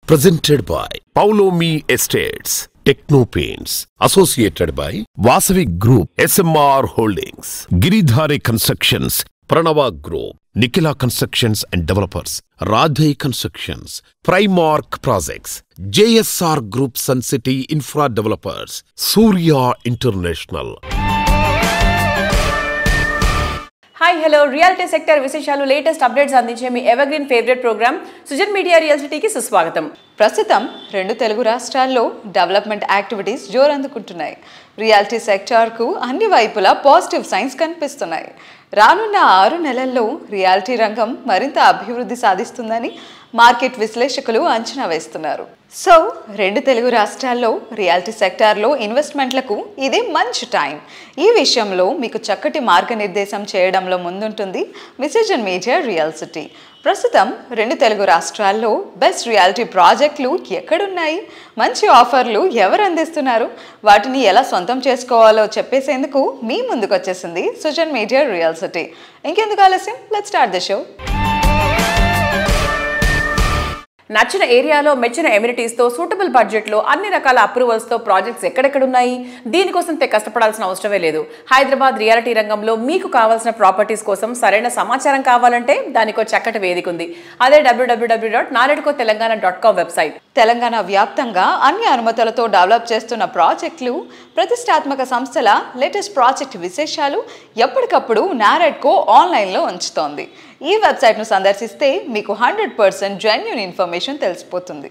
Presented by Paulomi Estates, Techno Paints, associated by Vasavi Group, SMR Holdings, Giridhare Constructions, Pranava Group, Nikila Constructions and Developers, Radhe Constructions, Primark Projects, JSR Group Sun City Infra Developers, Surya International. Hi, hello, Realty Sector విశేషాలు latest updates అందించే మీ evergreen favourite programme Sujan media real సిటీకి సుస్వాగతం. ప్రస్తుతం రెండు తెలుగు రాష్ట్రాల్లో development activities జోరందుకుంటున్నాయి. రియాలిటీ సెక్టార్కు అన్ని వైపులా పాజిటివ్ సైన్స్ కనిపిస్తున్నాయి. రానున్న 6 నెలల్లో రియాలిటీ రంగం మరింత అభివృద్ధి సాధిస్తుందని మార్కెట్ విశ్లేషకులు అంచనా వేస్తున్నారు. సో రెండు తెలుగు రాష్ట్రాల్లో రియాలిటీ సెక్టార్లో ఇన్వెస్ట్మెంట్లకు ఇది మంచి టైం. ఈ విషయంలో మీకు చక్కటి మార్గనిర్దేశం చేయడంలో ముందుంటుంది సుజన్ మీడియా రియల్ సిటీ. ప్రస్తుతం రెండు తెలుగు రాష్ట్రాల్లో బెస్ట్ రియాలిటీ ప్రాజెక్టులు ఎక్కడున్నాయి, మంచి ఆఫర్లు ఎవరు అందిస్తున్నారు, వాటిని ఎలా సొంతం చేసుకోవాలో చెప్పేసేందుకు మీ ముందుకు వచ్చేసింది సుజన్ మీడియా రియల్ సిటీ. ఇంకెందుకు ఆలస్యం, లెట్స్ స్టార్ట్ ద షో. నచ్చిన ఏరియాలో మెచ్చిన ఎమ్యూనిటీస్తో సూటబుల్ బడ్జెట్లో అన్ని రకాల అప్రూవల్స్తో ప్రాజెక్ట్స్ ఎక్కడెక్కడున్నాయి, దీనికోసం కష్టపడాల్సిన అవసరమే లేదు. హైదరాబాద్ రియాలిటీ రంగంలో మీకు కావాల్సిన ప్రాపర్టీస్ కోసం సరైన సమాచారం కావాలంటే దానికో చక్కటి వేదిక ఉంది. అదే www.naredcotelangana.com వెబ్సైట్. తెలంగాణ వ్యాప్తంగా అన్ని అనుమతులతో డెవలప్ చేస్తున్న ప్రాజెక్టులు, ప్రతిష్టాత్మక సంస్థల లేటెస్ట్ ప్రాజెక్ట్ విశేషాలు ఎప్పటికప్పుడు నారెడ్కో ఆన్లైన్లో ఉంచుతోంది. ఈ వెబ్సైట్ను సందర్శిస్తే మీకు 100% జెన్యూన్ ఇన్ఫర్మేషన్ తెలిసిపోతుంది.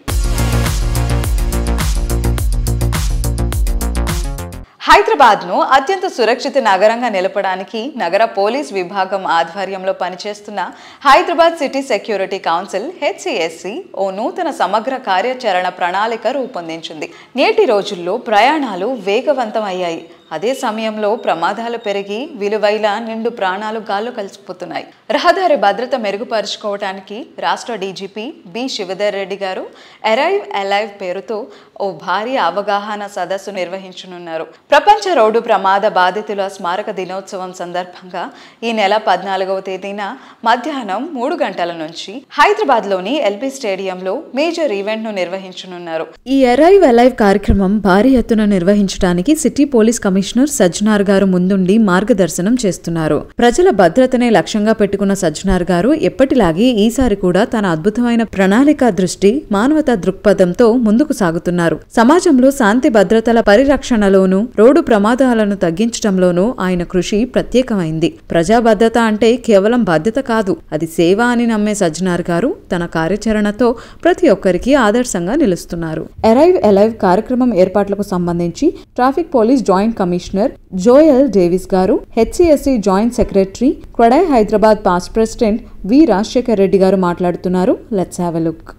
హైదరాబాద్ను అత్యంత సురక్షిత నగరంగా నిలపడానికి నగర పోలీస్ విభాగం ఆధ్వర్యంలో పనిచేస్తున్న Hyderabad city security council HCSC ఓ నూతన సమగ్ర కార్యాచరణ ప్రణాళిక రూపొందించింది. నేటి రోజుల్లో ప్రయాణాలు వేగవంతం అయ్యాయి. అదే సమయంలో ప్రమాదాలు పెరిగి విలువైన నిండు ప్రాణాలు గాల్లో కలిసిపోతున్నాయి. రహదారి భద్రత మెరుగుపరుచుకోవడానికి రాష్ట్ర డీజీపీ బి శివధర్ రెడ్డి గారు అరైవ్ అలైవ్ పేరుతో ఓ భారీ అవగాహన సదస్సు నిర్వహించనున్నారు. ప్రపంచ రోడ్డు ప్రమాద బాధితుల స్మారక దినోత్సవం సందర్భంగా ఈ నెల 14వ తేదీన మధ్యాహ్నం 3 గంటల నుంచి హైదరాబాద్లోని ఎల్బీ స్టేడియంలో మేజర్ ఈవెంట్ను నిర్వహించనున్నారు. ఈ అరైవ్ అలైవ్ కార్యక్రమం భారీ ఎత్తున నిర్వహించడానికి సిటీ పోలీస్ కమిషనర్ సజ్జనార్ గారు ముందుండి మార్గదర్శనం చేస్తున్నారు. ప్రజల భద్రతనే లక్ష్యంగా పెట్టుకున్న సజ్జనార్ గారు ఎప్పటిలాగే ఈసారి కూడా తన అద్భుతమైన ప్రణాళిక దృష్టి, మానవతా దృక్పథంతో ముందుకు సాగుతున్నారు. సమాజంలో శాంతి భద్రతల పరిరక్షణలోనూ రోడ్డు ప్రమాదాలను తగ్గించడంలోనూ ఆయన కృషి ప్రత్యేకమైంది. ప్రజా భద్రత అంటే కేవలం బాధ్యత కాదు, అది సేవ అని నమ్మే సజ్జనార్ గారు తన కార్యాచరణతో ప్రతి ఒక్కరికి ఆదర్శంగా నిలుస్తున్నారు. అరైవ్ అలైవ్ కార్యక్రమం ఏర్పాట్లకు సంబంధించి traffic police joint commissioner Joel Davis గారు, HCSC జాయింట్ సెక్రటరీ, క్వడై Hyderabad past president V Rajasekhar Reddy గారు మాట్లాడుతున్నారు. Let's have a look.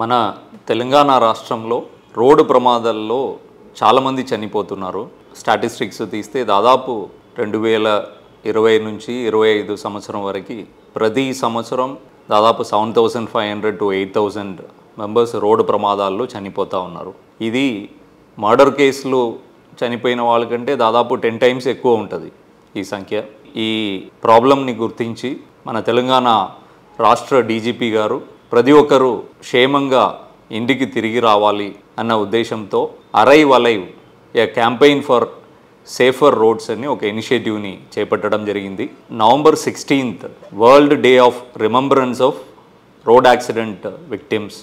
మన తెలంగాణ రాష్ట్రంలో రోడ్డు ప్రమాదాల్లో చాలామంది చనిపోతున్నారు. స్టాటిస్టిక్స్ తీస్తే దాదాపు 2020 నుంచి 25 సంవత్సరం వరకు ప్రతి సంవత్సరం దాదాపు 7,500 to 8,000 మెంబర్స్ రోడ్డు ప్రమాదాల్లో చనిపోతూ ఉన్నారు. ఇది మర్డర్ కేసులు చనిపోయిన వాళ్ళకంటే దాదాపు 10 times ఎక్కువ ఉంటుంది ఈ సంఖ్య. ఈ ప్రాబ్లంని గుర్తించి మన తెలంగాణ రాష్ట్ర డీజీపీ గారు ప్రతి ఒక్కరూ క్షేమంగా ఇంటికి తిరిగి రావాలి అన్న ఉద్దేశంతో arrive alive A campaign for safer roads అని ఒక ఇనిషియేటివ్ని చేపట్టడం జరిగింది. November 16th world day of remembrance of road accident victims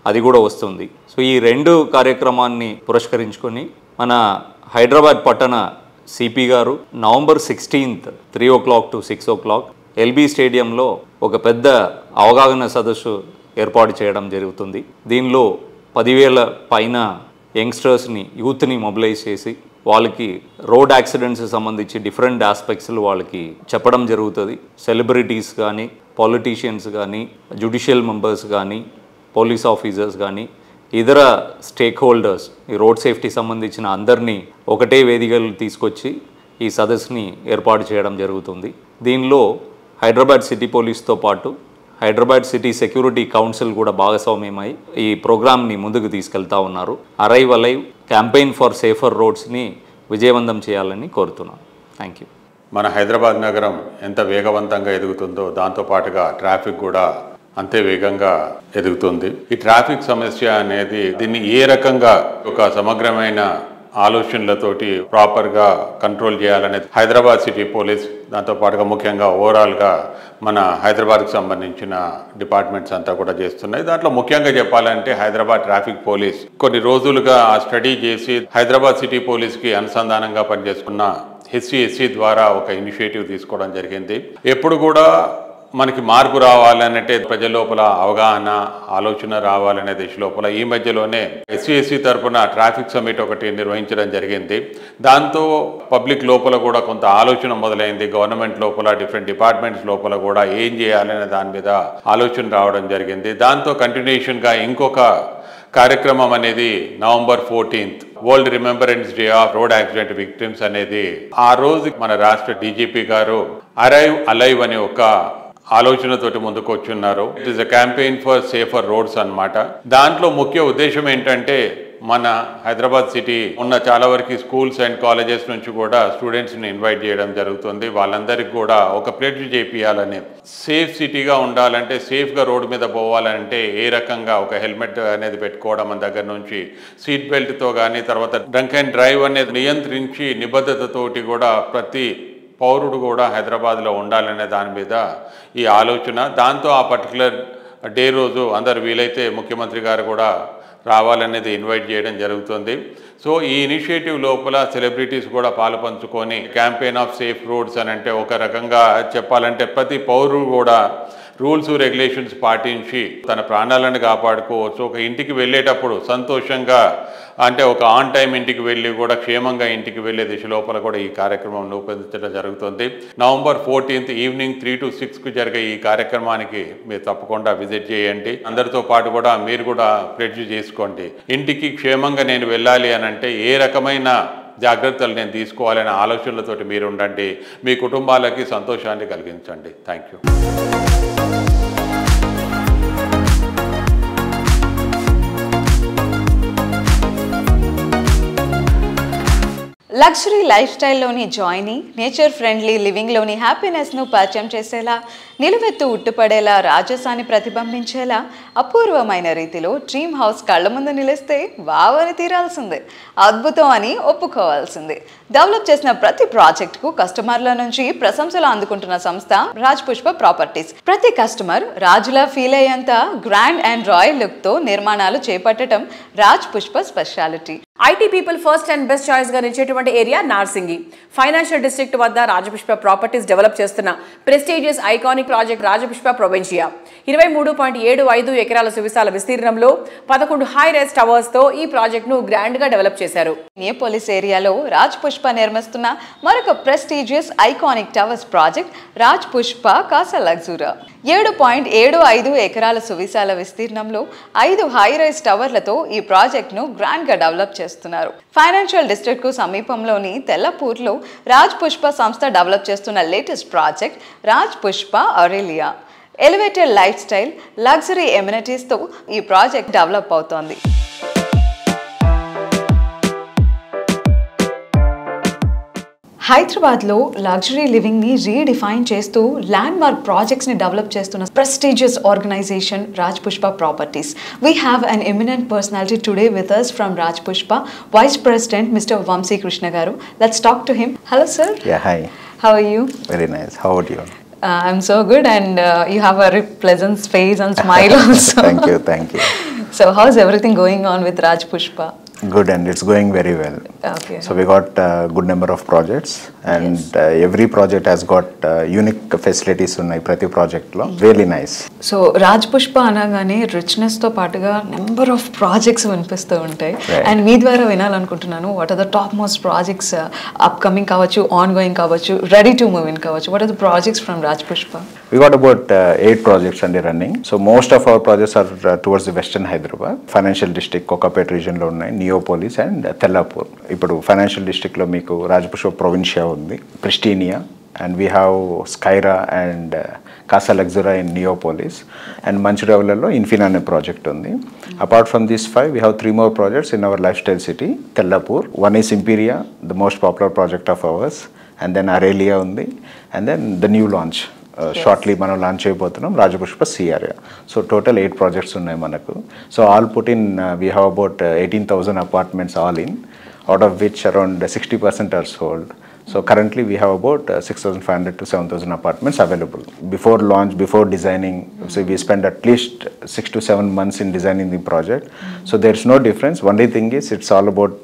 అది కూడా వస్తుంది. సో ఈ రెండు కార్యక్రమాన్ని పురస్కరించుకొని మన హైదరాబాద్ పట్టణ సిపి గారు November 16th 3 o'clock to 6 o'clock LB స్టేడియంలో ఒక పెద్ద అవగాహన సదస్సు ఏర్పాటు చేయడం జరుగుతుంది. దీనిలో 10,000 పైన యంగ్స్టర్స్ని, యూత్ని మొబిలైజ్ చేసి వాళ్ళకి రోడ్ యాక్సిడెంట్స్ సంబంధించి డిఫరెంట్ ఆస్పెక్ట్స్లు వాళ్ళకి చెప్పడం జరుగుతుంది. సెలబ్రిటీస్ కానీ, పొలిటీషియన్స్ కానీ, జ్యుడిషియల్ మెంబర్స్ కానీ, పోలీస్ ఆఫీసర్స్ కానీ, ఇతర స్టేక్ హోల్డర్స్ ఈ రోడ్ సేఫ్టీ సంబంధించిన అందరినీ ఒకటే వేదికలు తీసుకొచ్చి ఈ సదస్సుని ఏర్పాటు చేయడం జరుగుతుంది. దీనిలో హైదరాబాద్ సిటీ పోలీస్తో పాటు హైదరాబాద్ సిటీ సెక్యూరిటీ కౌన్సిల్ కూడా భాగస్వామ్యమై ఈ ప్రోగ్రామ్ని ముందుకు తీసుకెళ్తా ఉన్నారు. Arrive alive campaign for safer రోడ్స్ని విజయవంతం చేయాలని కోరుతున్నాను. Thank you. మన హైదరాబాద్ నగరం ఎంత వేగవంతంగా ఎదుగుతుందో దాంతోపాటుగా ట్రాఫిక్ కూడా అంతే వేగంగా ఎదుగుతుంది. ఈ ట్రాఫిక్ సమస్య అనేది దీన్ని ఏ రకంగా ఒక సమగ్రమైన ఆలోచనలతోటి ప్రాపర్గా కంట్రోల్ చేయాలనేది హైదరాబాద్ సిటీ పోలీస్, దాంతోపాటుగా ముఖ్యంగా ఓవరాల్గా మన హైదరాబాద్కి సంబంధించిన డిపార్ట్మెంట్స్ అంతా కూడా చేస్తున్నాయి. దాంట్లో ముఖ్యంగా చెప్పాలంటే హైదరాబాద్ ట్రాఫిక్ పోలీస్ కొన్ని రోజులుగా స్టడీ చేసి హైదరాబాద్ సిటీ పోలీస్కి అనుసంధానంగా పనిచేసుకున్న HCSC ద్వారా ఒక ఇనిషియేటివ్ తీసుకోవడం జరిగింది. ఎప్పుడు కూడా మనకి మార్పు రావాలనంటే ప్రజల లోపల అవగాహన, ఆలోచన రావాలనే దిశ లోపల ఈ మధ్యలోనే HCSC తరఫున ట్రాఫిక్ సమిట్ ఒకటి నిర్వహించడం జరిగింది. దాంతో పబ్లిక్ లోపల కూడా కొంత ఆలోచన మొదలైంది. గవర్నమెంట్ లోపల, డిఫరెంట్ డిపార్ట్మెంట్స్ లోపల కూడా ఏం చేయాలనే దాని మీద ఆలోచన రావడం జరిగింది. దాంతో కంటిన్యూషన్గా ఇంకొక కార్యక్రమం అనేది November 14th world remembrance day of road accident victims అనేది ఆ రోజు మన రాష్ట్ర DGP గారు అరైవ్ అలైవ్ అనే ఒక ఆలోచనతోటి ముందుకు వచ్చున్నారు. It is a campaign for safer roads అన్నమాట. దాంట్లో ముఖ్య ఉద్దేశం ఏంటంటే మన హైదరాబాద్ సిటీ ఉన్న చాలా వరకు స్కూల్స్ అండ్ కాలేజెస్ నుంచి కూడా స్టూడెంట్స్ని ఇన్వైట్ చేయడం జరుగుతుంది. వాళ్ళందరికీ కూడా ఒక ప్లెడ్జ్ చేపియాలని, సేఫ్ సిటీగా ఉండాలంటే, సేఫ్గా రోడ్డు మీద పోవాలంటే ఏ రకంగా ఒక హెల్మెట్ అనేది పెట్టుకోవడం దగ్గర నుంచి సీట్ బెల్ట్తో కానీ, తర్వాత డ్రంక్ అండ్ డ్రైవ్ అనేది నియంత్రించి నిబద్ధతతోటి కూడా ప్రతి పౌరుడు కూడా హైదరాబాద్లో ఉండాలనే దాని మీద ఈ ఆలోచన. దాంతో ఆ పర్టికులర్ డే రోజు అందరు వీలైతే ముఖ్యమంత్రి గారు కూడా రావాలనేది ఇన్వైట్ చేయడం జరుగుతుంది. సో ఈ ఇనిషియేటివ్ లోపల సెలబ్రిటీస్ కూడా పాలు పంచుకొని క్యాంపెయిన్ ఆఫ్ సేఫ్ రోడ్స్ అని అంటే ఒక రకంగా చెప్పాలంటే ప్రతి పౌరుడు కూడా రూల్స్ రెగ్యులేషన్స్ పాటించి తన ప్రాణాలను కాపాడుకోవచ్చు. ఒక ఇంటికి వెళ్ళేటప్పుడు సంతోషంగా అంటే ఒక ఆన్ టైం ఇంటికి వెళ్ళి కూడా క్షేమంగా ఇంటికి వెళ్ళే దిశ లోపల కూడా ఈ కార్యక్రమం రూపొందించడం జరుగుతుంది. November 14th ఈవినింగ్ 3 to 6 జరిగే ఈ కార్యక్రమానికి మీరు తప్పకుండా విజిట్ చేయండి. అందరితో పాటు కూడా మీరు కూడా ప్లెడ్జ్ చేసుకోండి. ఇంటికి క్షేమంగా నేను వెళ్ళాలి అని అంటే ఏ రకమైన జాగ్రత్తలు నేను తీసుకోవాలనే ఆలోచనలతోటి మీరు ఉండండి. మీ కుటుంబాలకి సంతోషాన్ని కలిగించండి. Thank you. లగ్జరీ లైఫ్ స్టైల్లోని జాయ్ని, నేచర్ ఫ్రెండ్లీ లివింగ్లోని హ్యాపీనెస్ను పరిచయం చేసేలా, నిలువెత్తు ఉట్టుపడేలా, రాజసాన్ని ప్రతిబింబించేలా అపూర్వమైన రీతిలో డ్రీమ్ హౌస్ కళ్ళ ముందు నిలిస్తే వావని తీరాల్సిందే, అద్భుతం అని ఒప్పుకోవాల్సిందే. డెవలప్ చేసిన ప్రతి ప్రాజెక్టుకు కస్టమర్ల నుంచి ప్రశంసలు అందుకుంటున్న సంస్థ రాజ్ పుష్ప ప్రాపర్టీస్. ప్రతి కస్టమర్ రాజులా ఫీల్ అయ్యేంత గ్రాండ్ అండ్ రాయల్ లుక్తో నిర్మాణాలు చేపట్టడం Raj Pushpa speciality. IT people first and best choice గా నిలిచేటువంటి ఏరియా నార్సింగి. ఫైనాన్షియల్ డిస్ట్రిక్ట్ వద్ద రాజపుష్ప ప్రాపర్టీస్ డెవలప్ చేస్తున్న ప్రెస్టీజియస్ ఐకానిక్ ప్రాజెక్ట్ రాజపుష్ప ప్రొవిన్షియా. 23.75 ఎకరాల సువిశాల విస్తీర్ణంలో 11 హై రైజ్ టవర్స్ తో ఈ ప్రాజెక్ట్ ను గ్రాండ్ గా డెవలప్ చేశారు. నియోపోలిస్ ఏరియాలో రాజ్ పుష్ప నిర్మిస్తున్న మరొక prestigious iconic towers project Raj Pushpa Casa Luxura. 7.75 ఎకరాల సువిశాల విస్తీర్ణంలో 5 హై రైజ్ టవర్లతో ఈ ప్రాజెక్ట్ ను గ్రాండ్ గా డెవలప్ చేస్తున్నారు. ఫైనాన్షియల్ డిస్ట్రిక్ట్ కు సమీపంలోని తెల్లపూర్లో రాజ్ పుష్ప సంస్థ డెవలప్ చేస్తున్న latest project Raj Pushpa Aurelia. Elevated life style, luxury ఎమ్యూనిటీస్తో ఈ ప్రాజెక్ట్ డెవలప్ అవుతోంది. హైదరాబాద్లో లగ్జరీ లివింగ్ని రీడిఫైన్ చేస్తూ ల్యాండ్మార్క్ ప్రాజెక్ట్స్ని డెవలప్ చేస్తున్న prestigious organisation Raj Pushpa properties. We have an eminent personality today with us from Raj Pushpa, Vice President Mr. Vamsi Krishna Garu. Let's talk to him. Hello sir. Yeah, hi. How are you? Very nice. How about you? I'm so good, and you have a very pleasant face and smile also. Thank you. So how's everything going on with Raj Pushpa? Good, and it's going very well. Okay. So we got a good number of projects, and Yes. Every project has got unique facilities unnai prati project lo. Really nice. So Raj Pushpa అనగానే richness తో పాటుగా number of projects వినిపిస్తూ ఉంటాయి. And మీ ద్వారా వినాలనుకుంటున్నాను, what are the topmost projects upcoming కావచ్చు, ongoing కావచ్చు, రెడీ టు మూవ్ ఇన్ కావచ్చు. What are the projects from Raj Pushpa? We got about 8 projects under running. So most of our projects are towards the western Hyderabad, financial district, Kokapet region lo unnai, Neopolis and Tellapur. Ippudu financial district lo meeku Raj Pushpa Provincia undi, Pristina, and we have Skyra and Casa Luxura in Neopolis, and Manchuravalallo Infina అనే project ఉంది. Apart from this 5 we have 3 more projects in our lifestyle city, Tellapur. One is Imperia, the most popular project of ours, and then Aurelia ఉంది, and then the new launch. Shortly మనం launch అయిపోతున్నాం Rajapushpa see area. So total 8 projects ఉన్నాయి మనకు. So all put in we have about 18,000 apartments all in, out of which around 60% are sold. So currently we have about 6,500 to 7,000 apartments available. Before launch, before designing, so we spend at least 6 to 7 months in designing the project. So there's no difference. Only thing is it's all about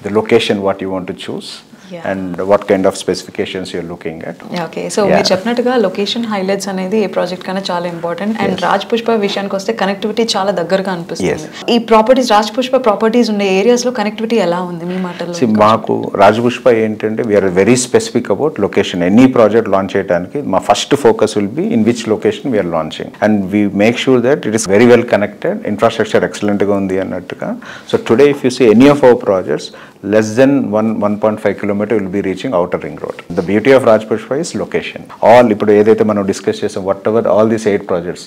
the location what you want to choose. Yeah. And what kind of specifications you're looking at. Okay, so మీరు చెప్పినట్టుగా location highlights అనేది ఏ project కన్నా చాలా important. And Raj Pushpa విషయానికి వస్తే connectivity చాలా దగ్గరగా అనిపిస్తుంది. ఈ ప్రాపర్టీస్ రాజ్ పుష్ప ప్రాపర్టీస్ ఉండే ఏరియాస్ లో కనెక్టివిటీ ఎలా ఉంది మీ మాటల్లో? మాకు రాజ్ పుష్ప ఏంటంటే we are very specific about location. Any project launch చేయడానికి మా first focus will be in which location we are launching, and we make sure that it is very well connected, infrastructure ఎక్సలెంట్గా ఉంది అన్నట్టుగా. So today if you see any of our projects less than 1.5 kilometer will be reaching outer ring road. The beauty of Raj Pushpa is location. All ఇప్పుడు ఏదైతే మనం discuss చేసాం, what ever all these 8 projects,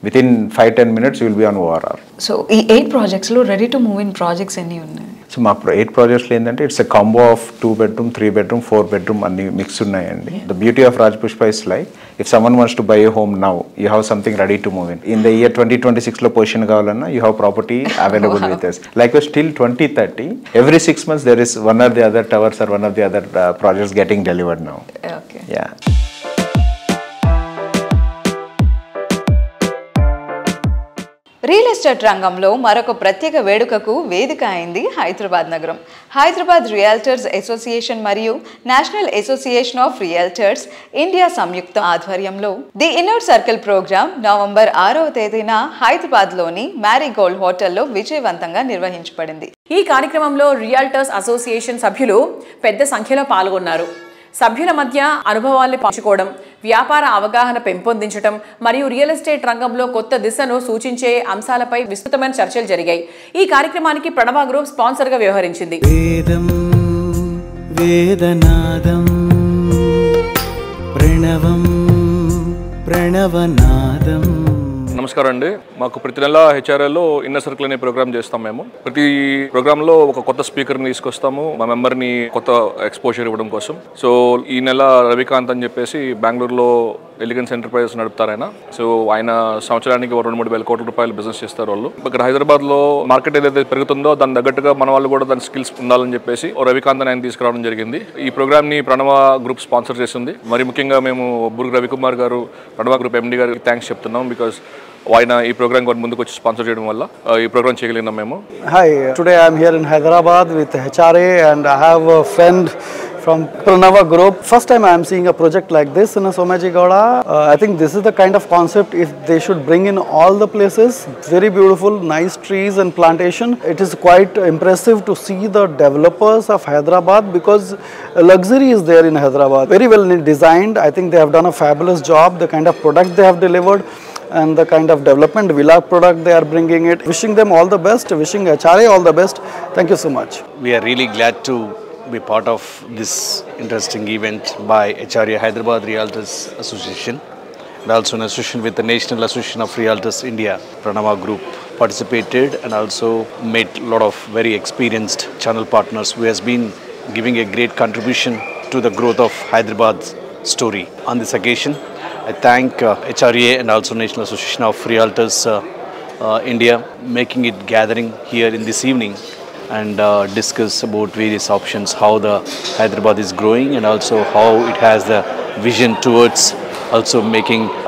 within 5-10 minutes you will be on ORR. So ఈ 8 projects లో ready to move in projects ఎన్ని ఉన్నాయి? So మా 8 projects ఏంటంటే it's a combo of 2 bedroom, 3 bedroom, 4 bedroom అన్ని మిక్స్ ఉన్నాయండి. The beauty of Raj Pushpa is like if someone wants to buy a home now, you have something ready to move in the year 2026 లో position కావాలన్నా you have property available with us. Like till 2030 every 6 months there is one or the other towers or one of the other projects getting delivered now. Okay. Yeah. Real estate రంగంలో మరొక ప్రత్యేక వేడుకకు వేదిక అయింది హైదరాబాద్ నగరం. Hyderabad realtors association మరియు national association of realtors India సంయుక్త ఆధ్వర్యంలో the inner circle programme November 6వ తేదీన హైదరాబాద్లోని మ్యారీగోల్డ్ హోటల్లో విజయవంతంగా నిర్వహించబడింది. ఈ కార్యక్రమంలో రియల్టర్స్ అసోసియేషన్ సభ్యులు పెద్ద సంఖ్యలో పాల్గొన్నారు. సభ్యుల మధ్య అనుభవాల్ని పంచుకోవడం, వ్యాపార అవగాహన పెంపొందించడం మరియు రియల్ ఎస్టేట్ రంగంలో కొత్త దిశను సూచించే అంశాలపై విస్తృతమైన చర్చలు జరిగాయి. ఈ కార్యక్రమానికి ప్రణవ గ్రూప్ స్పాన్సర్గా వ్యవహరించింది. వేదనాదం ప్రణవం ప్రణవనాదం. నమస్కారం అండి. మాకు ప్రతి నెల హెచ్ఆర్ఎల్లో ఇన్నర్ సర్కిల్ అనే ప్రోగ్రామ్ చేస్తాం. మేము ప్రతి ప్రోగ్రాంలో ఒక కొత్త స్పీకర్ని తీసుకొస్తాము, మా మెంబర్ని కొత్త ఎక్స్పోజర్ ఇవ్వడం కోసం. సో ఈ నెల రవికాంత్ అని చెప్పేసి బెంగళూరులో ఎలిగెన్స్ ఎంటర్ప్రైజెస్ నడుపుతారు ఆయన. సో ఆయన సంవత్సరానికి 2-3 వేల కోట్ల రూపాయలు బిజినెస్ చేస్తారు వాళ్ళు. ఇక్కడ హైదరాబాద్లో మార్కెట్ ఏదైతే పెరుగుతుందో దాని తగ్గట్టుగా మన వాళ్ళు కూడా దాని స్కిల్స్ ఉండాలని చెప్పేసి రవికాంత్ ఆయన తీసుకురావడం జరిగింది. ఈ ప్రోగ్రామ్ని ప్రణవ గ్రూప్ స్పాన్సర్ చేసింది. మరి ముఖ్యంగా మేము బుర్గు రవికుమార్ గారు, ప్రణవ గ్రూప్ ఎండి గారికి థ్యాంక్స్ చెప్తున్నాం. బికాస్ ఆయన ఈ ప్రోగ్రామ్ కూడా ముందుకు వచ్చి స్పాన్సర్ చేయడం వల్ల ఈ ప్రోగ్రామ్ చేయగలిగినాం మేము. Hi, today I am here in Hyderabad with HRA and I have a friend from Pranava Group. First time I am seeing a project like this in Somaji Gowda. I think this is the kind of concept if they should bring in all the places. Very beautiful, nice trees and plantation. It is quite impressive to see the developers of Hyderabad because luxury is there in Hyderabad. Very well designed. I think they have done a fabulous job. The kind of product they have delivered and the kind of development villa product they are bringing it. Wishing them all the best. Wishing HRA all the best. Thank you so much. We are really glad to be part of this interesting event by HRA Hyderabad Realtors Association and also in association with the National Association of Realtors India. Pranava Group participated and also met a lot of very experienced channel partners who has been giving a great contribution to the growth of Hyderabad's story. On this occasion, I thank HRA and also National Association of Realtors India making it gathering here in this evening and discuss about various options, how the Hyderabad is growing and also how it has the vision towards also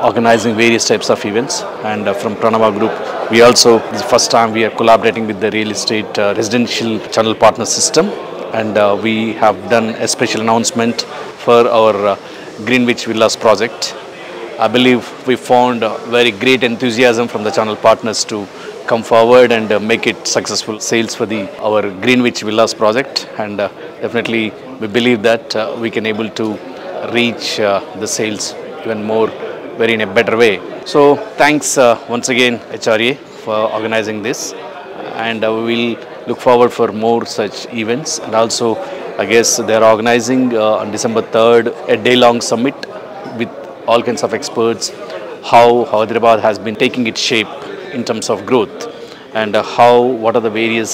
organizing various types of events. And from Pranava Group, we also, this is the first time we are collaborating with the real estate residential channel partner system, and we have done a special announcement for our Greenwich Villas project. I believe we found very great enthusiasm from the channel partners to come forward and make it successful sales for our Greenwich Villas project, and definitely we believe that we can able to reach the sales even more very in a better way. So thanks once again HRA for organizing this, and we will look forward for more such events. And also I guess they are organizing on December 3rd a day-long summit with all kinds of experts how Hyderabad has been taking its shape in terms of growth, and what are the various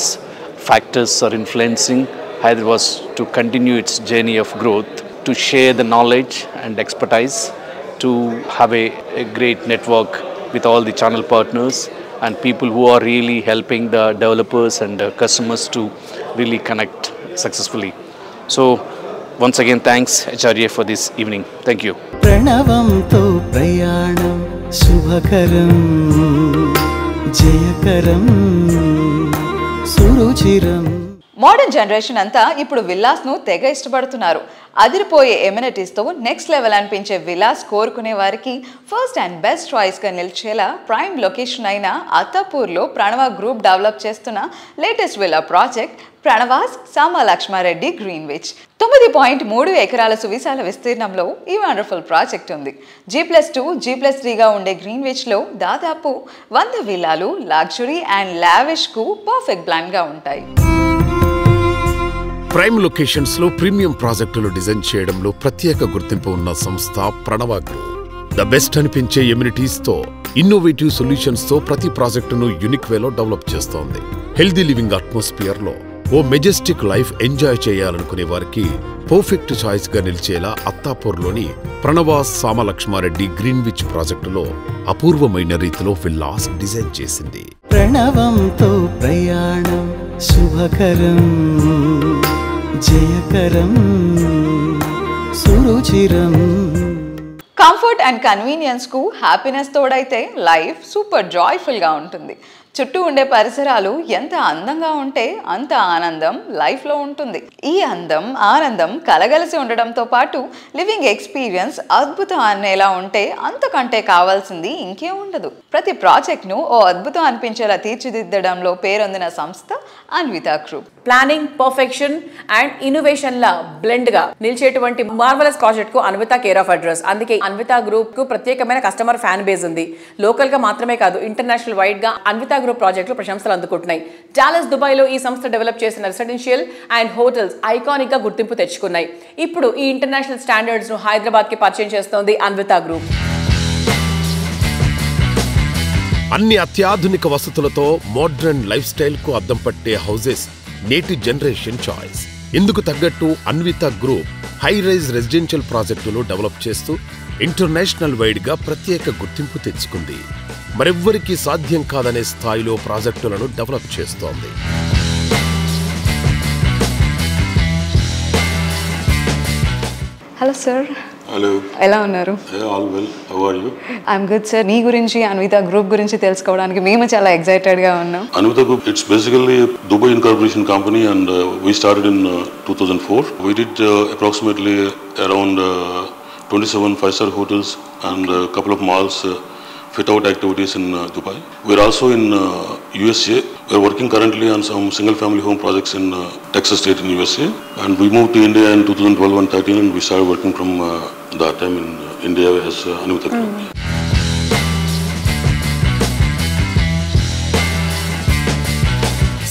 factors are influencing Hyderabad to continue its journey of growth, to share the knowledge and expertise, to have a great network with all the channel partners and people who are really helping the developers and customers to really connect successfully. So once again, thanks HRA for this evening. Thank you. ప్రణవంతో ప్రయాణం శుభకరం జయకరం సురుచిరం. Modern generation అంతా ఇప్పుడు విల్లాస్ను తెగ ఇష్టపడుతున్నారు. అదిరిపోయే ఎమ్యూనిటీస్తో next level అనిపించే villas కోరుకునే వారికి ఫస్ట్ అండ్ బెస్ట్ చాయిస్గా నిలిచేలా ప్రైమ్ లొకేషన్ అయిన అత్తాపూర్లో ప్రణవ గ్రూప్ డెవలప్ చేస్తున్న latest villa project Pranavas Samalakshmareddy Greenwich. 9.3 ఎకరాల సువిశాల విస్తీర్ణంలో ఈ వండర్ఫుల్ ప్రాజెక్ట్ ఉంది. G+2, G+3గా ఉండే గ్రీన్విచ్లో దాదాపు 100 విల్లాలు లగ్జరీ అండ్ లావిష్కు పర్ఫెక్ట్ బ్లాండ్గా ఉంటాయి. ప్రైమ్ లొకేషన్స్ లో ప్రీమియం ప్రాజెక్టులు డిజైన్ చేయడంలో ప్రత్యేక గుర్తింపు ఉన్న సంస్థ ప్రణవ గ్రూప్. ద బెస్ట్ అనిపించే ఎమ్యూనిటీస్ తో ఇన్నోవేటివ్ సొల్యూషన్స్ తో ప్రతి ప్రాజెక్టును యూనిక్ వేలో డెవలప్ చేస్తోంది. హెల్దీ లివింగ్ అట్మాస్ఫియర్ లో ఓ మెజెస్టిక్ లైఫ్ ఎంజాయ్ చేయాలనుకునే వారికి పర్ఫెక్ట్ చాయిస్ గా నిలిచేలా అత్తాపూర్లోని ప్రణవాస్ సామలక్ష్మారెడ్డి గ్రీన్విచ్ ప్రాజెక్టులో అపూర్వమైన రీతిలో విల్లాస్ డిజైన్ చేసింది. ప్రణవంతో ప్రయాణం శుభకరం జయకరం సురుచిరం. కంఫర్ట్ అండ్ కన్వీనియన్స్ కు హ్యాపీనెస్ తోడైతే లైఫ్ సూపర్ జాయ్ఫుల్ గా ఉంటుంది. చుట్టూ ఉండే పరిసరాలు ఎంత అందంగా ఉంటే అంత ఆనందం లైఫ్లో ఉంటుంది. ఈ ఆనందం కలగలిసి ఉండడంతో పాటు లివింగ్ ఎక్స్పీరియన్స్ అద్భుతం అనేలా ఉంటే అంతకంటే కావాల్సింది ఇంకే ఉండదు. ప్రతి ప్రాజెక్ట్ను ఓ అద్భుతం అనిపించేలా తీర్చిదిద్దడంలో పేరొందిన సంస్థ Anvita group. Planning, perfection and ఇన్నోవేషన్ల బ్లెండ్గా నిలిచేటువంటి మార్వలస్ ప్రాజెక్ట్కు అన్విత కేర్ ఆఫ్ అడ్రస్. అందుకే అన్విత గ్రూప్కు ప్రత్యేకమైన కస్టమర్ ఫ్యాన్ బేస్ ఉంది. లోకల్గా మాత్రమే కాదు, ఇంటర్నేషనల్ వైడ్గా అన్విత గ్రూప్ ప్రాజెక్టులు ప్రశంసలు అందుకుంటున్నాయి. డాలస్, దుబాయ్లో ఈ సంస్థ డెవలప్ చేసిన రెసిడెన్షియల్ అండ్ హోటల్స్ ఐకానిక్గా గుర్తింపు తెచ్చుకున్నాయి. ఇప్పుడు ఈ ఇంటర్నేషనల్ స్టాండర్డ్స్ను హైదరాబాద్కి పరిచయం చేస్తోంది అన్విత గ్రూప్. అన్ని అత్యాధునిక వసతులతో మోడ్రన్ లైఫ్ స్టైల్ కు అద్దం పట్టే హౌసెస్ నేటి జనరేషన్ చాయిస్. ఇందుకు తగ్గట్టు Anvita group high rise residential ప్రాజెక్టులు డెవలప్ చేస్తూ ఇంటర్నేషనల్ వైడ్ గా ప్రత్యేక గుర్తింపు తెచ్చుకుంది. మరెవ్వరికీ సాధ్యం కాదనే స్థాయిలో ప్రాజెక్టులను డెవలప్ చేస్తోంది. Hello sir. హలో, ఎలా ఉన్నారు? All well, how are you? I'm good sir. మీ గురించి, అన్విత గ్రూప్ గురించి తెలుసుకోవడానికి మేము చాలా ఎక్సైటెడ్గా ఉన్నాం. Anvita Group, it's basically a Dubai incorporation company and we started in 2004. We did approximately around 27 5-star hotels and a couple of malls fit-out activities in Dubai. We're also in USA. We're working currently on some single-family home projects in Texas State in USA. And we moved to India in 2012 and 13 and we started working from that time in India as Anvita Group.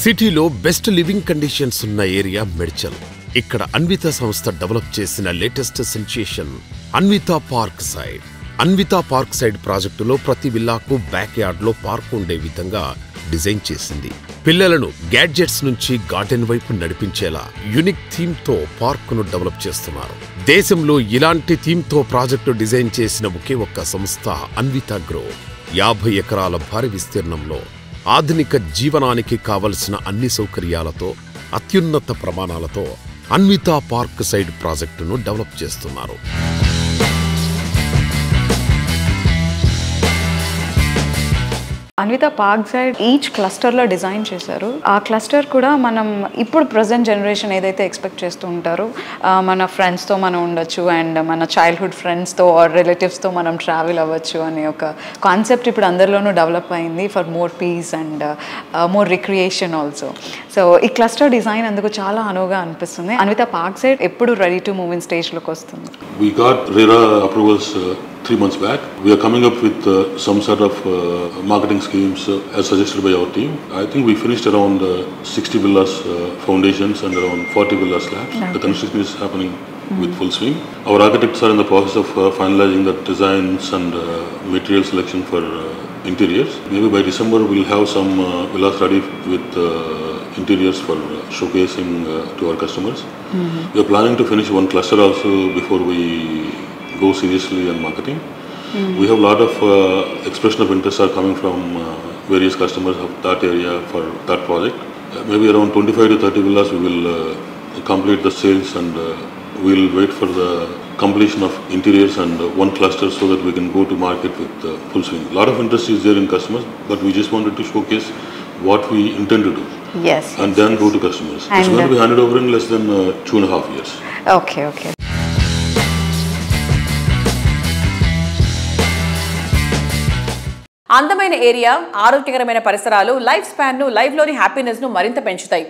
సిటీలో best living conditions ఉన్న area Medchal. ఇక్కడ అన్విత సంస్థ develop చేసిన latest sensation Anvita park side. Anvita park side ప్రాజెక్టులో ప్రతి విల్లాకు backyard లో park ఉండే విధంగా డిజైన్ చేసింది. పిల్లలను గ్యాడ్జెట్స్ నుంచి గార్డెన్ వైపు నడిపించేలా యూనిక్ థీమ్ తో పార్క్ ను డెవలప్ చేస్తున్నారు. దేశంలో ఇలాంటి థీమ్ తో ప్రాజెక్టు డిజైన్ చేసిన ఒకే ఒక్క సంస్థ అన్విత గ్రూప్. 50 ఎకరాల భారీ విస్తీర్ణంలో ఆధునిక జీవనానికి కావలసిన అన్ని సౌకర్యాలతో అత్యున్నత ప్రమాణాలతో అన్విత పార్క్ సైడ్ ప్రాజెక్టును డెవలప్ చేస్తున్నారు. అన్విత పార్క్ సైడ్ ఈచ్ క్లస్టర్లో డిజైన్ చేశారు. ఆ క్లస్టర్ కూడా మనం ఇప్పుడు ప్రజెంట్ జనరేషన్ ఏదైతే ఎక్స్పెక్ట్ చేస్తూ ఉంటారో, మన ఫ్రెండ్స్తో మనం ఉండొచ్చు అండ్ మన చైల్డ్హుడ్ ఫ్రెండ్స్తో ఆర్ రిలేటివ్స్తో మనం ట్రావెల్ అవ్వచ్చు అనే ఒక కాన్సెప్ట్ ఇప్పుడు అందరిలోనూ డెవలప్ అయింది for more peace and more recreation also. So ఈ క్లస్టర్ డిజైన్ అందుకు చాలా అనువుగా అనిపిస్తుంది. అన్విత పార్క్ సైడ్ ఎప్పుడు రెడీ టు మూవ్ ఇన్ స్టేజ్లోకి వస్తుంది. We got RERA approvals 3 months back. We are coming up with some sort of marketing schemes as suggested by our team. I think we finished around 60 villas foundations and around 40 villas slabs. Okay. The construction is happening with full swing. Our architects are in the process of finalizing the designs and material selection for interiors. Maybe by December we'll have some villas ready with interiors for showcasing to our customers. We are planning to finish one cluster also before we go seriously on marketing. We have a lot of expression of interest are coming from various customers of that area for that project. Maybe around 25 to 30 villas we will complete the sales, and we'll wait for the completion of interiors and one cluster so that we can go to market with full swing. A lot of interest is there in customers, but we just wanted to showcase what we intend to do. Yes. And then go to customers. It's going to be handed over in less than 2.5 years. Okay. అందమైన area, ఆరోగ్యకరమైన పరిసరాలు life స్పాన్ను, లైఫ్లోని హ్యాపీనెస్ను మరింత పెంచుతాయి.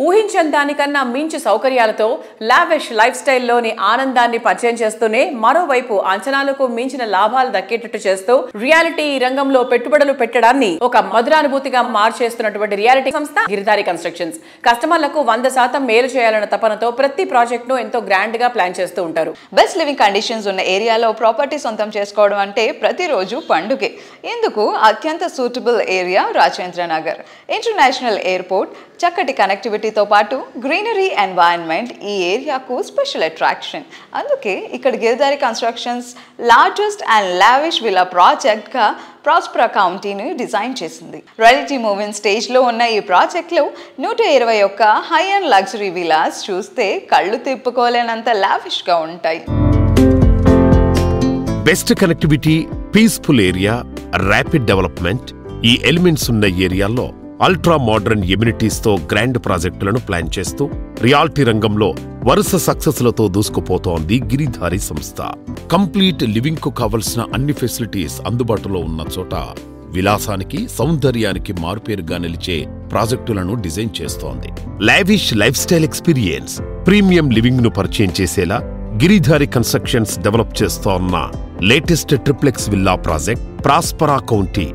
ఊహించని దానికన్నా మించి సౌకర్యాలతో lavish life స్టైల్లోని ఆనందాన్ని పరిచయం చేస్తూనే మరోవైపు అంచనాలకు మించిన లాభాలు దక్కేటట్టు చేస్తూ రియాలిటీ రంగంలో పెట్టుబడులు పెట్టడాన్ని ఒక మధురానుభూతిగా మార్చేస్తున్నటువంటి రియాలిటీ సంస్థ గిరిధారి కన్స్ట్రక్షన్స్. కస్టమర్లకు 100% మేలు చేయాలన్న తపనతో ప్రతి ప్రాజెక్ట్ ను ఎంతో గ్రాండ్ గా ప్లాన్ చేస్తూ ఉంటారు. బెస్ట్ లివింగ్ కండిషన్స్ ఉన్న ఏరియాలో ప్రాపర్టీ సొంతం చేసుకోవడం అంటే ప్రతిరోజు పండుగే. ఇందుకు అత్యంత suitable area Rajendra Nagar. International airport, చక్కటి కనెక్టివిటీతో పాటు గ్రీనరీ ఎన్వైరన్మెంట్ ఈ ఏరియాకు స్పెషల్ అట్రాక్షన్. అందుకే ఇక్కడ Giridhari constructions largest and lavish villa ప్రాజెక్ట్గా ప్రాస్పరా కౌంటీని డిజైన్ చేసింది. రెడీ టు మూవ్ ఇన్ స్టేజ్లో ఉన్న ఈ ప్రాజెక్ట్లో 121 హై అండ్ లగ్జరీ విల్లాస్ చూస్తే కళ్ళు తిప్పుకోలేనంత లావిష్గా ఉంటాయి. Best connectivity, peaceful area, rapid development ఈ ఎలిమెంట్స్ ఉన్న ఏరియాల్లో అల్ట్రా మోడర్న్ ఎమ్యూనిటీస్ తో గ్రాండ్ ప్రాజెక్టులను ప్లాన్ చేస్తూ రియాలిటీ రంగంలో వరుస సక్సెస్లతో దూసుకుపోతోంది గిరిధారి సంస్థ. కంప్లీట్ లివింగ్ కు కావలసిన అన్ని ఫెసిలిటీస్ అందుబాటులో ఉన్న చోట విలాసానికి, సౌందర్యానికి మారుపేరుగా నిలిచే ప్రాజెక్టులను డిజైన్ చేస్తోంది. Lavish life style experience, premium living ను పరిచయం చేసేలా గిరిధారి కన్స్ట్రక్షన్స్ డెవలప్ చేస్తోన్న latest triplex villa project ప్రాస్పరా county.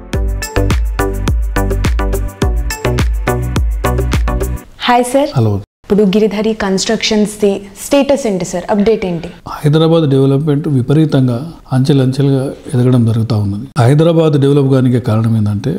Hi sir. Hello. ఇప్పుడు గిరిధారి కన్స్ట్రక్షన్స్ ది స్టేటస్ ఏంటి సార్, అప్డేట్ ఏంటి? హైదరాబాద్ డెవలప్మెంట్ విపరీతంగా అంచెలంచెలుగా ఎదగడం జరుగుతూ ఉన్నది. హైదరాబాద్ డెవలప్ కానికి కారణం ఏంటంటే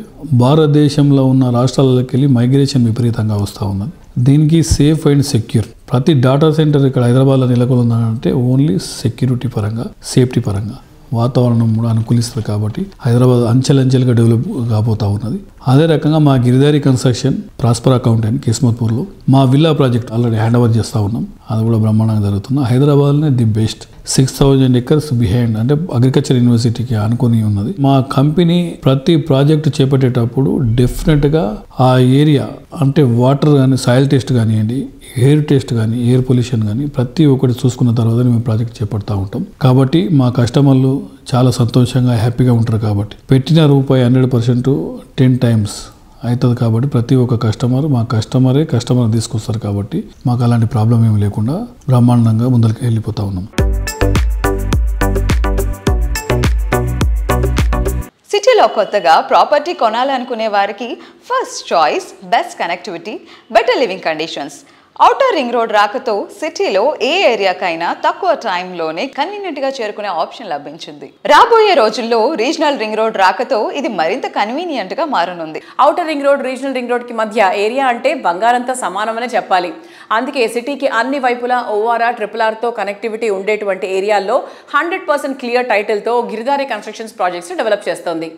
భారతదేశంలో ఉన్న రాష్ట్రాలకి వెళ్ళి మైగ్రేషన్ విపరీతంగా వస్తూ ఉన్నది. దీనికి సేఫ్ అండ్ సెక్యూర్ ప్రతి డేటా సెంటర్ ఇక్కడ హైదరాబాద్లో నెలకొందంటే ఓన్లీ సెక్యూరిటీ పరంగా, సేఫ్టీ పరంగా, వాతావరణం కూడా అనుకూలిస్తుంది. కాబట్టి హైదరాబాద్ అంచెలంచెలుగా డెవలప్ కాబోతూ ఉన్నది. అదే రకంగా మా గిరిధారి కన్స్ట్రక్షన్ ప్రాస్పరా కౌంటీ కిస్మత్పూర్లో మా villa project already hand over చేస్తూ ఉన్నాం. అది కూడా బ్రహ్మాండంగా జరుగుతుంది. హైదరాబాద్లోనే ది బెస్ట్ 6,000 acres బిహైండ్, అంటే అగ్రికల్చర్ యూనివర్సిటీకి అనుకుని ఉన్నది. మా కంపెనీ ప్రతి ప్రాజెక్టు చేపట్టేటప్పుడు డెఫినెట్గా ఆ ఏరియా అంటే వాటర్ కానీ, సాయిల్ టెస్ట్ కానివ్వండి, ఎయిర్ టెస్ట్ కానీ, ఎయిర్ పొల్యూషన్ కానీ ప్రతి ఒక్కటి చూసుకున్న తర్వాత మేము ప్రాజెక్ట్ చేపడతా ఉంటాం. కాబట్టి మా కస్టమర్లు చాలా సంతోషంగా, హ్యాపీగా ఉంటారు. కాబట్టి పెట్టిన రూపాయి 100% 10 times అవుతుంది. కాబట్టి ప్రతి ఒక్క కస్టమర్ తీసుకొస్తారు. కాబట్టి మాకు అలాంటి ప్రాబ్లం ఏమి లేకుండా బ్రహ్మాండంగా ముందరికి వెళ్ళిపోతా ఉన్నాం. సిటీలో కొత్తగా ప్రాపర్టీ కొనాలనుకునే వారికి first choice best connectivity, better living conditions. Outer ring road రాకతో సిటీలో ఏ ఏరియాకైనా తక్కువ టైంలోనే కన్వీనియంట్గా చేరుకునే ఆప్షన్ లభించింది. రాబోయే రోజుల్లో రీజనల్ రింగ్ రోడ్ రాకతో ఇది మరింత కన్వీనియంట్గా మారనుంది. Outer ring road, regional ring రోడ్కి మధ్య ఏరియా అంటే బంగారంతో సమానమనే చెప్పాలి. అందుకే సిటీకి అన్ని వైపులా ORR, RRRతో కనెక్టివిటీ ఉండేటువంటి ఏరియాల్లో 100% క్లియర్ టైటిల్తో గిరిధారి కన్స్ట్రక్షన్స్ ప్రాజెక్ట్స్ డెవలప్ చేస్తోంది.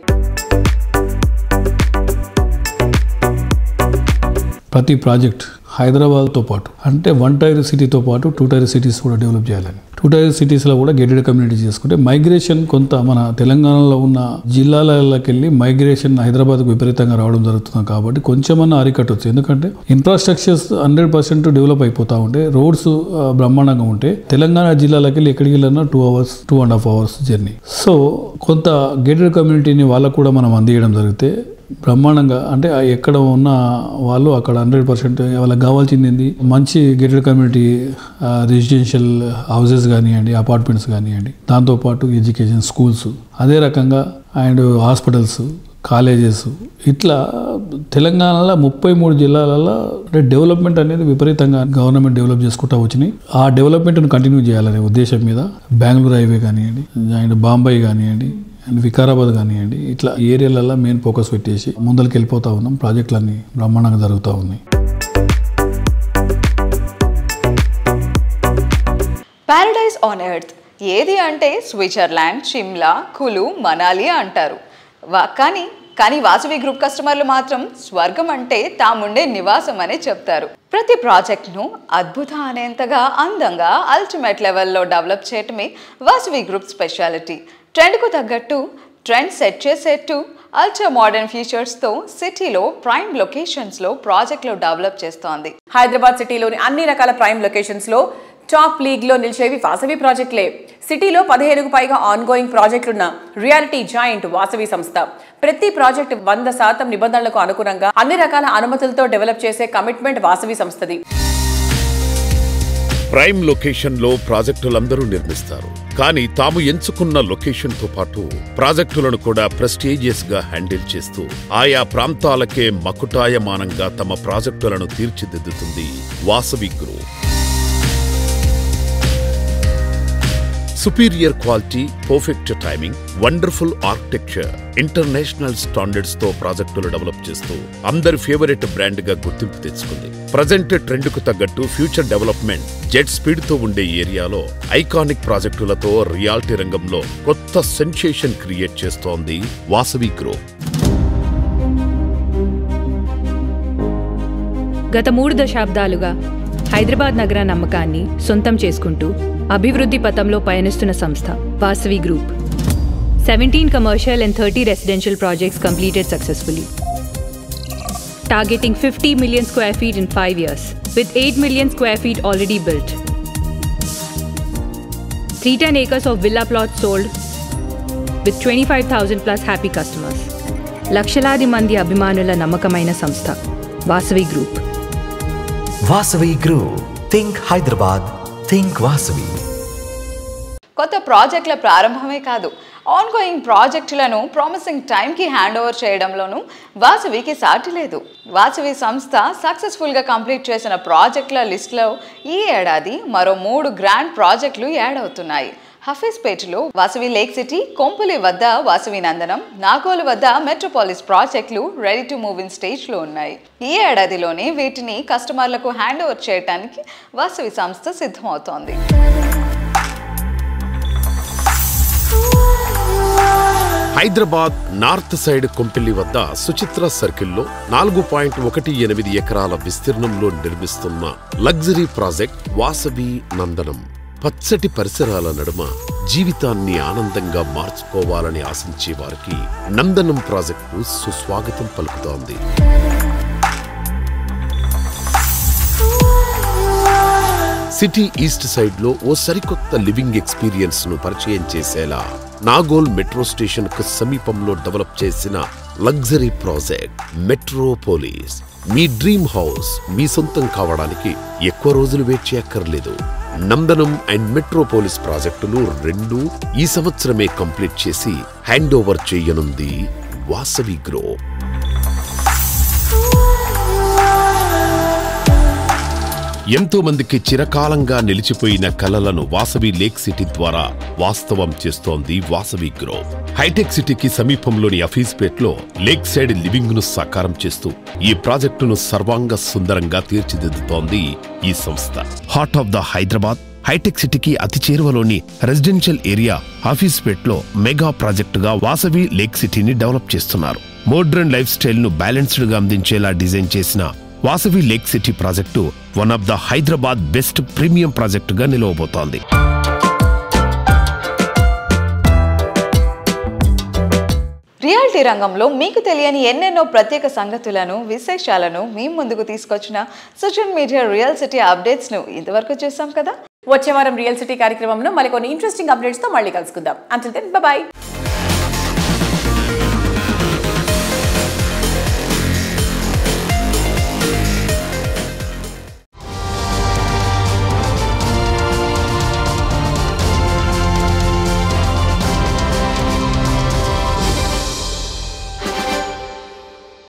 ప్రతి ప్రాజెక్ట్ హైదరాబాద్తో పాటు అంటే 1 tier సిటీతో పాటు 2 tier సిటీస్ కూడా డెవలప్ చేయాలని, 2 tier సిటీస్లో కూడా గేటెడ్ కమ్యూనిటీ చేసుకుంటే మైగ్రేషన్ కొంత మన తెలంగాణలో ఉన్న జిల్లాలకి వెళ్ళి మైగ్రేషన్ హైదరాబాద్కు విపరీతంగా రావడం జరుగుతుంది. కాబట్టి కొంచెమన్నా అరికట్టవచ్చు. ఎందుకంటే ఇన్ఫ్రాస్ట్రక్చర్స్ 100% డెవలప్ అయిపోతూ ఉంటే, రోడ్స్ బ్రహ్మాండంగా ఉంటే తెలంగాణ జిల్లాలకి వెళ్ళి ఎక్కడికి వెళ్ళినా 2 hours, 2.5 hours జర్నీ. సో కొంత గేటెడ్ కమ్యూనిటీని వాళ్ళకు కూడా మనం అందించడం జరిగితే బ్రహ్మాండంగా, అంటే ఎక్కడ ఉన్న వాళ్ళు అక్కడ 100% వాళ్ళకి కావాల్సింది మంచి గేటెడ్ కమ్యూనిటీ రెసిడెన్షియల్ హౌసెస్ కానివ్వండి, అపార్ట్మెంట్స్ కానివ్వండి, దాంతోపాటు ఎడ్యుకేషన్, స్కూల్స్, అదే రకంగా అండ్ హాస్పిటల్స్, కాలేజెస్, ఇట్లా తెలంగాణలో 33 జిల్లాలలో డెవలప్మెంట్ అనేది విపరీతంగా గవర్నమెంట్ డెవలప్ చేసుకుంటూ వచ్చినాయి. ఆ డెవలప్మెంట్ను కంటిన్యూ చేయాలనే ఉద్దేశం మీద బెంగళూరు హైవే కానివ్వండి, అండ్ బాంబే కానివ్వండి, అండ్ వికారాబాద్ కానివ్వండి, ఇట్లా ఏరియాలలో మెయిన్ ఫోకస్ పెట్టేసి ముందరికి వెళ్ళిపోతూ ఉన్నాం. ప్రాజెక్టులన్నీ బ్రహ్మాండంగా జరుగుతూ ఉన్నాయి. పారడైజ్ ఆన్ ఎర్త్ ఏది అంటే స్విట్జర్లాండ్, షిమ్లా, కులు, మనాలి అంటారు. కానీ వాసవి గ్రూప్ కస్టమర్లు మాత్రం స్వర్గం అంటే తాముండే నివాసం అనే చెప్తారు. ప్రతి ప్రాజెక్ట్ను అద్భుత అనేంతగా అందంగా అల్టిమేట్ లెవెల్లో డెవలప్ చేయటమే వాసవి గ్రూప్ స్పెషాలిటీ. ట్రెండ్కు తగ్గట్టు ట్రెండ్ సెట్ చేసేట్టు అల్ట్రా మోడర్న్ ఫీచర్స్తో సిటీలో ప్రైమ్ లొకేషన్స్లో ప్రాజెక్టులు డెవలప్ చేస్తోంది. హైదరాబాద్ సిటీలోని అన్ని రకాల ప్రైమ్ లొకేషన్స్లో టాప్ లీగ్లో నిలిచేవి వాసవి ప్రాజెక్టులే. సిటీలో 15కు పైగా ఆన్గోయింగ్ ప్రాజెక్టులున్న రియాలిటీ జాయింట్ వాసవి సంస్థ. ప్రతి ప్రాజెక్టు 100% నిబంధనలకు అనుగుణంగా అన్ని రకాల అనుమతులతో డెవలప్ చేసే కమిట్మెంట్ వాసవి సంస్థది. ప్రైమ్ లొకేషన్లో ప్రాజెక్టులందరూ నిర్మిస్తారు. కానీ తాము ఎంచుకున్న లొకేషన్తో పాటు ప్రాజెక్టులను కూడా ప్రెస్టీజియస్ గా హ్యాండిల్ చేస్తూ ఆయా ప్రాంతాలకే మకుటాయమానంగా తమ ప్రాజెక్టులను తీర్చిదిద్దుతుంది Vasavi group. Superior quality, perfect timing, wonderful architecture, international standards తో ప్రాజెక్టులు డెవలప్ చేస్తూ అందరి ఫేవరెట్ బ్రాండ్ గా గుర్తింపు తెచ్చుకుంది. ప్రజెంట్ ట్రెండ్ కు తగ్గట్టు ఫ్యూచర్ డెవలప్మెంట్ జెట్ స్పీడ్ తో ఉండే ఏరియాలో ఐకానిక్ ప్రాజెక్టులతో రియాలిటీ రంగంలో కొత్త సెన్సేషన్ క్రియేట్ చేస్తోంది వాసవి గ్రూప్. గత 3 దశాబ్దాలుగా హైదరాబాద్ నగర నమ్మకాన్ని సొంతం చేసుకుంటూ అభివృద్ధి పథంలో పయనిస్తున్న సంస్థ Vasavi group. 17 commercial and 30 residential projects completed successfully, targeting 50 million square feet in 5 years, with 8 million square feet already built. 310 acres of villa plots sold, with 25,000 plus happy customers. లక్షలాది మంది అభిమానుల నమ్మకమైన సంస్థ Vasavi group. Vasavi group, think Hyderabad, think Vasavi. కొత్త ప్రాజెక్టుల ప్రారంభమే కాదు, ongoing ప్రాజెక్టులను promising టైంకి హ్యాండ్ ఓవర్ చేయడంలోనూ వాసవికి సాటి లేదు. వాసవి సంస్థ సక్సెస్ఫుల్గా కంప్లీట్ చేసిన ప్రాజెక్టుల లిస్టులో ఈ ఏడాది మరో 3 గ్రాండ్ ప్రాజెక్టులు యాడ్ అవుతున్నాయి. హఫీజ్పేటలో వాసవి లేక్ సిటీ, కొంపులి వద్ద వాసవి నందనం, నాగోలు వద్ద మెట్రోపాలిస్ ప్రాజెక్టులు రెడీ టు మూవ్ ఇన్ స్టేజ్లో ఉన్నాయి. ఈ ఏడాదిలోనే వీటిని కస్టమర్లకు హ్యాండ్ ఓవర్ చేయడానికి వాసవి సంస్థ సిద్ధమవుతోంది. హైదరాబాద్ నార్త్ సైడ్ కొంపెల్లి వద్ద సుచిత్ర సర్కిల్లో 4.18 ఎకరాల విస్తీర్ణంలో నిర్మిస్తున్న లగ్జరీ ప్రాజెక్ట్ వాసవి నందనం. పచ్చటి పరిసరాల నడుమ జీవితాన్ని ఆనందంగా మార్చుకోవాలని ఆశించే వారికి నందనం ప్రాజెక్టు సుస్వాగతం పలుకుతోంది. సిటీ ఈస్ట్ సైడ్ లో ఓ సరికొత్త లివింగ్ ఎక్స్పీరియన్స్ ను పరిచయం చేసేలా నాగోల్ మెట్రో స్టేషన్ కు సమీపంలో డెవలప్ చేసిన లగ్జరీ ప్రాజెక్ట్ మెట్రోపోలిస్. మీ డ్రీమ్ హౌస్ మీ సొంతం కావడానికి ఎక్కువ రోజులు వెయిట్ చేయక్కర్లేదు. నందనం అండ్ మెట్రోపోలిస్ ప్రాజెక్టులు 2 ఈ సంవత్సరమే కంప్లీట్ చేసి హ్యాండ్ ఓవర్ చేయనుంది వాసవి గ్రూప్. ఎంతో మందికి చిరకాలంగా నిలిచిపోయిన కలలను వాసవి లేక్ సిటీ ద్వారా వాస్తవం చేస్తోంది వాసవి గ్రూప్. హైటెక్ సిటీకి సమీపంలోని హఫీజ్పేట్లో లేక్ సైడ్ లివింగ్ ను సాకారం చేస్తూ ఈ ప్రాజెక్టును సర్వాంగ సుందరంగా తీర్చిదిద్దుతోంది ఈ సంస్థ. Heart of the Hyderabad hitech సిటీకి అతి చేరువలోని రెసిడెన్షియల్ ఏరియా హఫీజ్పేట్లో మెగా ప్రాజెక్టుగా వాసవి లేక్ సిటీని డెవలప్ చేస్తున్నారు. మోడ్రన్ లైఫ్ స్టైల్ ను బ్యాలెన్స్డ్ గా అందించేలా డిజైన్ చేసిన Vasavi lake city project one of the Hyderabad best premium ప్రాజెక్టుగా నిలవబోతోంది. రియాలిటీ రంగంలో మీకు తెలియని ఎన్నెన్నో ప్రత్యేక సంగతులను, విశేషాలను మీ ముందుకు తీసుకొచ్చిన social media real city updates ను ఇంతవరకు చూసాం కదా. వచ్చే వారం రియల్ సిటీ కార్యక్రమంలో మరికొన్ని ఇంట్రెస్టింగ్ అప్డేట్స్ తో మళ్ళీ కలుసుకుందాం. Until then bye by.